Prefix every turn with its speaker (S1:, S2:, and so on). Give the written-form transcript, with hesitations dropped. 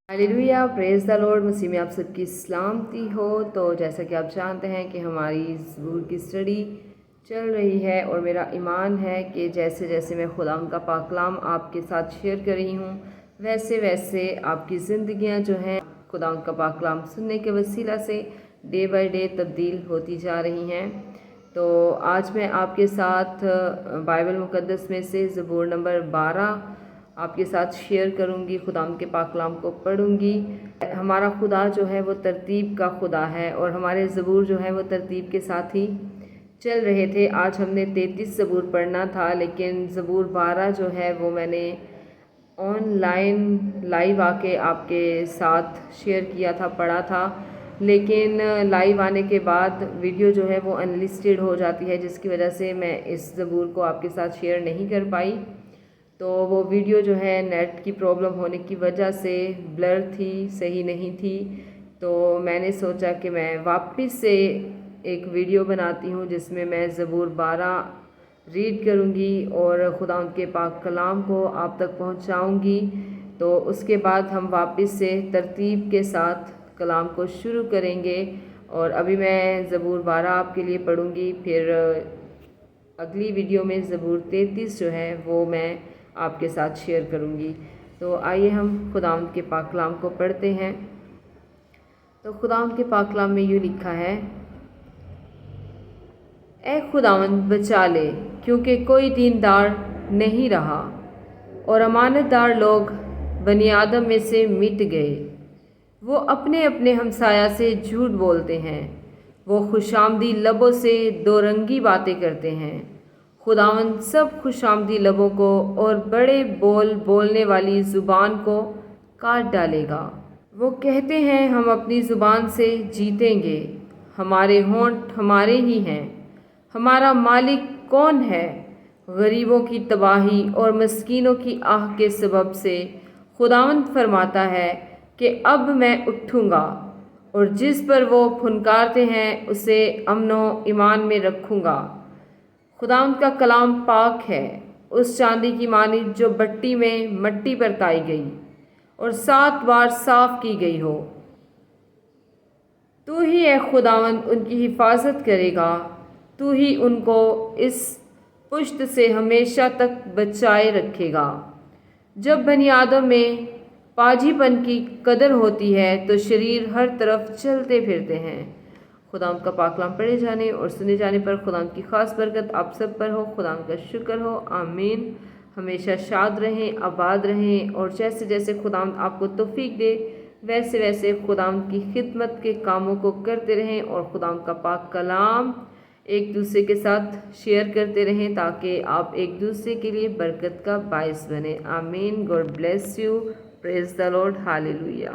S1: Hallelujah, praise the Lord. मसीह में आप सबकी सलामती हो। तो जैसा कि आप जानते हैं कि हमारी ज़बूर की स्टडी चल रही है और मेरा ईमान है कि जैसे जैसे मैं खुदा का पाक कलाम आपके साथ शेयर कर रही हूँ वैसे वैसे आपकी ज़िंदगियाँ जो हैं खुदा का पाक कलाम सुनने के वसीला से डे बाय डे तब्दील होती जा रही हैं। तो आज मैं आपके साथ बाइबल मुक़द्दस में से ज़बूर नंबर 12 आपके साथ शेयर करूंगी। खुदाम के पाक कलाम को पढ़ूंगी। हमारा खुदा जो है वो तरतीब का खुदा है और हमारे ज़बूर जो है वो तरतीब के साथ ही चल रहे थे। आज हमने 33 ज़बूर पढ़ना था, लेकिन ज़बूर 12 जो है वो मैंने ऑनलाइन लाइव आके आपके साथ शेयर किया था, पढ़ा था। लेकिन लाइव आने के बाद वीडियो जो है वो अनलिस्टेड हो जाती है, जिसकी वजह से मैं इस ज़बूर को आपके साथ शेयर नहीं कर पाई। तो वो वीडियो जो है नेट की प्रॉब्लम होने की वजह से ब्लर थी, सही नहीं थी। तो मैंने सोचा कि मैं वापस से एक वीडियो बनाती हूँ जिसमें मैं ज़बूर 12 रीड करूँगी और खुदा उनके पाक कलाम को आप तक पहुँचाऊँगी। तो उसके बाद हम वापस से तरतीब के साथ कलाम को शुरू करेंगे। और अभी मैं ज़बूर 12 आपके लिए पढ़ूँगी, फिर अगली वीडियो में ज़बूर 33 जो है वो मैं आपके साथ शेयर करूँगी। तो आइए हम खुदावंद के पाक कलाम को पढ़ते हैं। तो खुदावंद के पाक कलाम में यूँ लिखा है, ए खुदावंद बचा ले, क्योंकि कोई दीनदार नहीं रहा और अमानतदार लोग बनी आदम में से मिट गए। वो अपने अपने हमसाया से झूठ बोलते हैं, वो खुशामदी लबों से दो रंगी बातें करते हैं। खुदावंद सब खुशामदी लबों को और बड़े बोल बोलने वाली ज़ुबान को काट डालेगा। वो कहते हैं, हम अपनी ज़ुबान से जीतेंगे, हमारे होंठ हमारे ही हैं, हमारा मालिक कौन है। गरीबों की तबाही और मस्कीनों की आह के सबब से खुदावंद फरमाता है कि अब मैं उठूँगा और जिस पर वो फुनकारते हैं उसे अमनो ईमान में रखूँगा। खुदावंद का कलाम पाक है, उस चांदी की मानिंद जो भट्टी में मट्टी पर ताई गई और 7 बार साफ की गई हो। तू ही है खुदावंद उनकी हिफाजत करेगा, तू ही उनको इस पुश्त से हमेशा तक बचाए रखेगा। जब बनी आदम में पाजीपन की कदर होती है तो शरीर हर तरफ चलते फिरते हैं। खुदाम का पाक कलाम पढ़े जाने और सुने जाने पर खुदाम की खास बरकत आप सब पर हो। खुदाम का शुक्र हो, आमीन। हमेशा शाद रहें, आबाद रहें और जैसे जैसे खुदाम आपको तौफीक दे वैसे वैसे खुदाम की खिदमत के कामों को करते रहें और खुदाम का पाक कलाम एक दूसरे के साथ शेयर करते रहें ताकि आप एक दूसरे के लिए बरकत का बायस बने। आमीन। God bless you. Praise the Lord. Hallelujah.